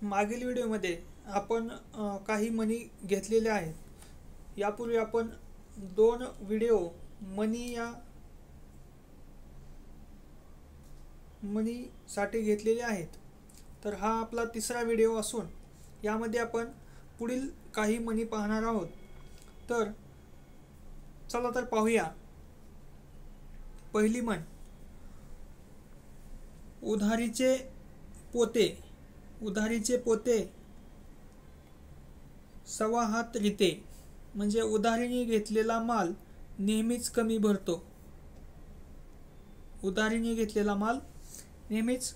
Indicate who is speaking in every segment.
Speaker 1: मागील व्हिडिओमध्ये आपण काही मनी घेतलेले आहेत. यापूर्वी आपण 2 व्हिडिओ मनीसाठी घेतलेले आहेत. तर हा आपला तिसरा व्हिडिओ असून यामध्ये आपण पुढील काही मनी पाहणार आहोत. तर चला तर पाहूया. पहिली म्हण, उधारीचे पोते सवा हात रिते. म्हणजे उधारीने घेतलेला माल नेहमीच कमी भरतो. उधारीने घेतलेला माल नेहमीच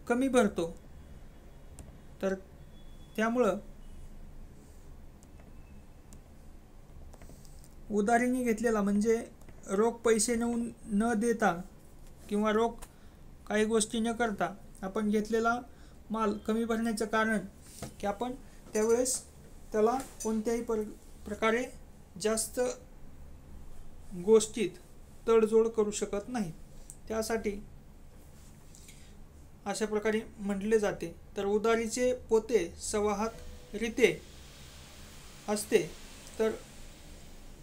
Speaker 1: कमी भरतो. तर त्यामुळं उधारीने घेतलेला म्हणजे रोख पैसे न देता किंवा रोख काही गोष्टी न करता आपण घेतलेला माल कमी भरण्याचं कारण की आपण त्यावेळेस त्याला कोणत्याही प्रकारे जास्त गोष्टीत तडजोड करू शकत नाही. त्यासाठी अशा प्रकारे म्हटले जाते. तर उधारीचे पोते सवा हात रिते असते. तर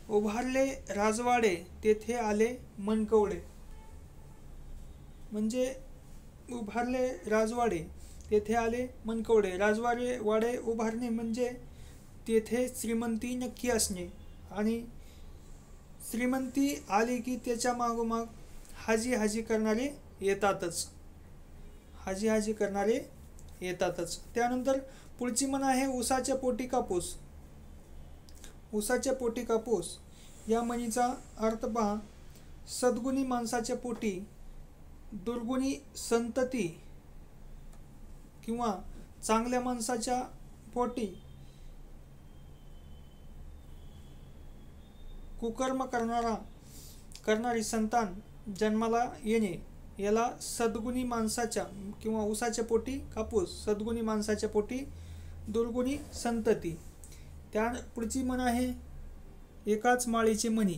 Speaker 1: उभारले राजवाडे तेथे आले मनकवडे. म्हणजे उभारले राजवाडे तेथे आले मनकवडे. वाडे उभारणे म्हणजे तेथे श्रीमंती नक्की असणे आणि श्रीमंती आली की त्याच्या मागोमाग हाजी करणारे येतातच. त्यानंतर पुढची म्हण आहे उसाच्या पोटी कापूस. या म्हणीचा अर्थ पहा. सद्गुणी माणसाच्या पोटी दुर्गुणी संतती किंवा चांगल्या माणसाच्या पोटी कुकर्म करणारी संतान जन्माला येणे याला सद्गुणी माणसाच्या किंवा उसाच्या पोटी कापूस, सद्गुणी माणसाच्या पोटी दुर्गुणी संतती. त्या पुढची म्हण आहे एकाच माळीचे मणी.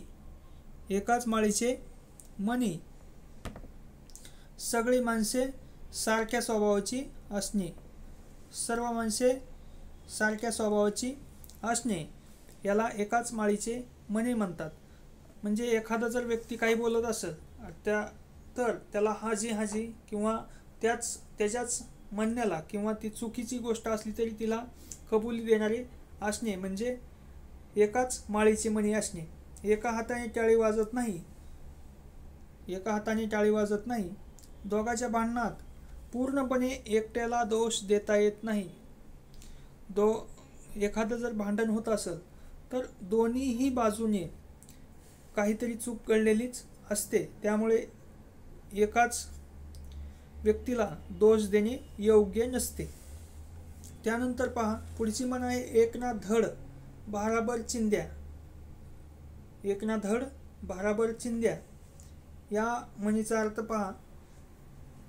Speaker 1: सगळी माणसे सारख्या स्वभावाची असणे. सर्व माणसे सारख्या स्वभावाची असणे याला एकाच माळीचे मणी म्हणतात. म्हणजे एखादा जर व्यक्ती काही बोलत असेल तर त्याला हाजी किंवा त्याच्याच म्हणण्याला किंवा ती चुकीची गोष्ट असली तरी तिला कबुली देणारे असणे म्हणजे एकाच माळीचे मणी असणे. एका हाताने टाळी वाजत नाही. दोघांच्या भांडणात पूर्णपणे एकट्याला दोष देता येत नाही. एखादं जर भांडण होत असेल तर दोन्हीही बाजूने काहीतरी चूक घडलेलीच असते. त्यामुळे एकाच व्यक्तीला दोष देणे योग्य नसते. त्यानंतर पहा पुढची म्हण आहे एक ना धड भाराभर चिंध्या. या म्हणीचा अर्थ पहा.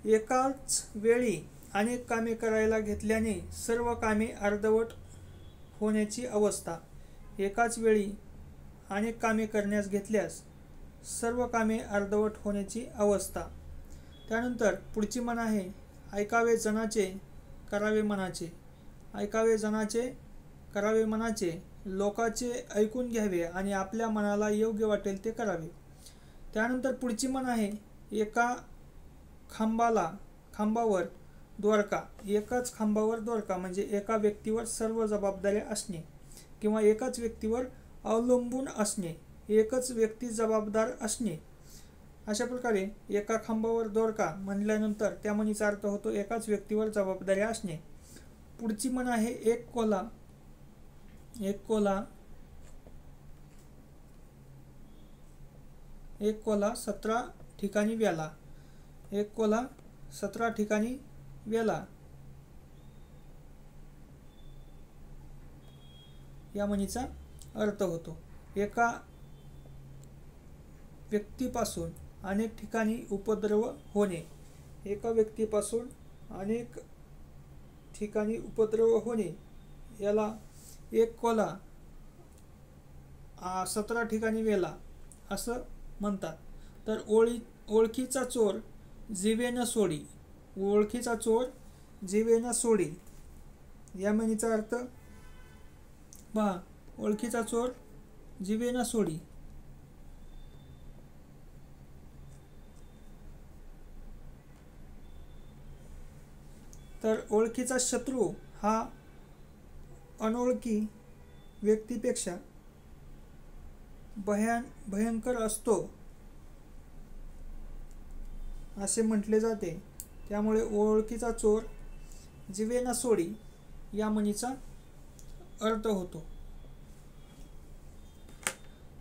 Speaker 1: एकाच वेळी अनेक कामे करायला घेतल्याने सर्व कामे अर्धवट होण्याची अवस्था. एकाच वेळी अनेक कामे करण्यास घेतल्यास सर्व कामे अर्धवट होण्याची अवस्था. त्यानंतर पुढची म्हण आहे ऐकावे जनाचे करावे मनाचे. लोकाचे ऐकून घ्यावे आणि आपल्या मनाला योग्य वाटेल ते करावे. त्यानंतर पुढची म्हण आहे एका खांबावर द्वारका. एकाच खांबावर द्वारका म्हणजे एका व्यक्तीवर सर्व जबाबदाऱ्या असणे किंवा एकाच व्यक्तीवर अवलंबून असणे, एकच व्यक्ती जबाबदार असणे. अशा प्रकारे एका खांबावर द्वारका म्हणल्यानंतर त्या म्हणीचा अर्थ होतो एकाच व्यक्तीवर जबाबदाऱ्या असणे. पुढची म्हण आहे एक कोला 17 ठिकाणी व्याला. एक कोला 17 ठिकाणी व्याला या म्हणीचा अर्थ होतो एका व्यक्तीपासून अनेक ठिकाणी उपद्रव होणे. एका व्यक्तीपासून अनेक ठिकाणी उपद्रव होणे याला एक कोला 17 ठिकाणी वेला असं म्हणतात. तर ओळखीचा चोर जिवे न सोडी. या म्हणीचा अर्थ पहा, ओळखीचा चोर जिवे ना सोडी. तर ओळखीचा शत्रू हा अनोळखी व्यक्तीपेक्षा भयंकर असतो असे म्हटले जाते. त्यामुळे ओळखीचा चोर जिवे ना सोडी या म्हणीचा अर्थ होतो.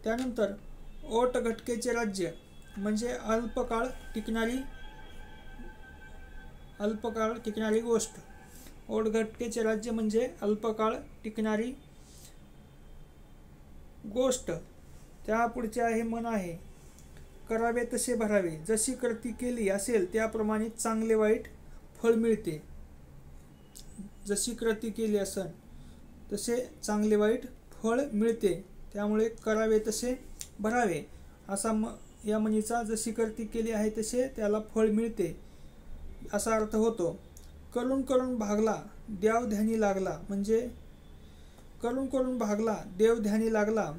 Speaker 1: त्यानंतर ओट घटकेचे राज्य म्हणजे अल्पकाळ टिकणारी गोष्ट. ओट घटकेचे राज्य म्हणजे अल्पकाळ टिकणारी गोष्ट. त्या पुढचे आहे मन आहे, करावे तसे भरावे. जशी कृती केली असेल त्याप्रमाणे चांगले वाईट फळ मिळते. जशी कृती केली असेल तसे चांगले वाईट फळ मिळते. त्यामुळे करावे तसे भरावे असा या म्हणीचा जशी कृती केली आहे तसे त्याला फळ मिळते असा अर्थ होतो. करून करून भागला देव ध्यानी लागला म्हणजे करून करून भागला देव ध्यानी लागला.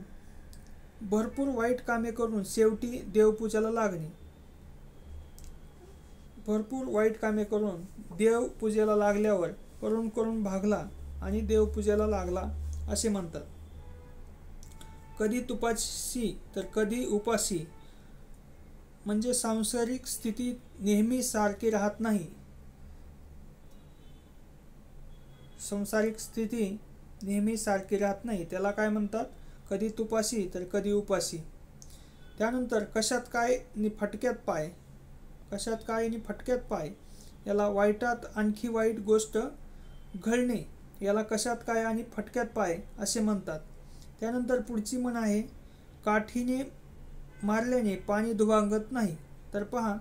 Speaker 1: भरपूर वाईट कामे करून शेवटी देवपूजाला लागणे. भरपूर वाईट कामे करून देवपूजेला लागल्यावर करून करून भागला आणि देवपूजेला लागला असे म्हणतात. कधी तुपाशी तर कधी उपाशी म्हणजे सांसारिक स्थिती नेहमी सारखी राहत नाही. सांसारिक स्थिती नेहमी सारखी राहत नाही त्याला काय म्हणतात, कधी तुपाशी तर कधी उपाशी. त्यानंतर कशात काय नि फटक्यात पाय. कशात काय नि फटक्यात पाय याला वाईटात आणखी वाईट गोष्ट घडणे याला कशात काय आणि फटक्यात पाय असे म्हणतात. त्यानंतर पुढची म्हण आहे, काठीने मारल्याने पाणी दुभांगत नाही. तर पहा,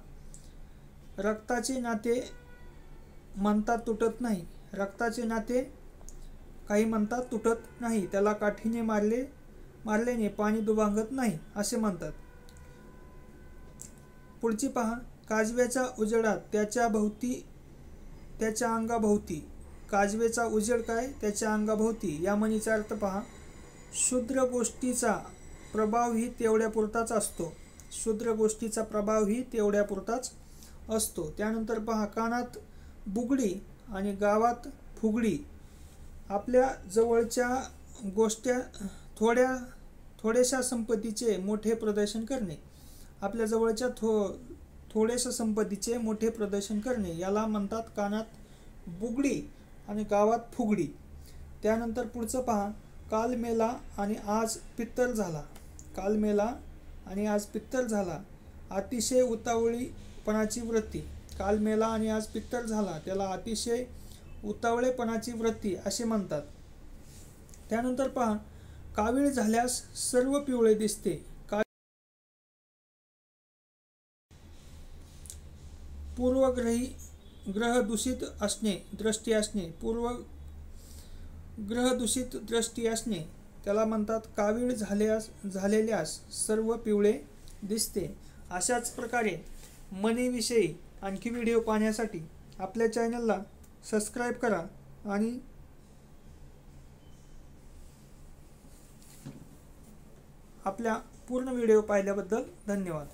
Speaker 1: रक्ताचे नाते म्हणतात तुटत नाही. रक्ताचे नाते काही म्हणतात तुटत नाही. त्याला काठीने मारल्याने पाणी दुभांगत नाही असे म्हणतात. पुढची पहा, काजव्याच्या उजेडात त्याच्या अंगाभोवती. काजवेचा उजेड काय, त्याच्या अंगाभोवती या म्हणीचा अर्थ पहा, क्षुद्र गोष्टीचा प्रभाव ही तेवढ्यापुरताच असतो. क्षुद्र गोष्टीचा प्रभाव ही तेवढ्यापुरताच असतो. त्यानंतर पहा, कानात बुगडी आणि गावात फुगडी. आपल्या जवळच्या गोष्टी थोड्याशा संपत्तीचे मोठे प्रदर्शन करणे. आपल्या जवळच्या थोड्याशा संपत्तीचे मोठे प्रदर्शन करणे याला म्हणतात कानात बुगडी आणि गावात फुगडी. त्यानंतर पुढचं पहा, काल मेला आणि आज पित्तर झाला. काल मेला आणि आज पित्तर झाला. अतिशय उतावळीपणाची वृत्ती. काल मेला आणि आज पित्तर झाला त्याला अतिशय उतावळेपणाची वृत्ती असे म्हणतात. त्यानंतर पहा, कावीळ झाल्यास सर्व पिवळे दिसते. पूर्वग्रह दूषित असणे, दृष्टी असणे. पूर्वग्रह दूषित दृष्टी असणे त्याला म्हणतात कावीळ झालेल्यास सर्व पिवळे दिसते. अशाच प्रकारे मनीविषयी आणखी व्हिडिओ पाहण्यासाठी आपल्या चॅनलला सबस्क्राईब करा आणि आपल्या पूर्ण व्हिडिओ पाहिल्याबद्दल धन्यवाद.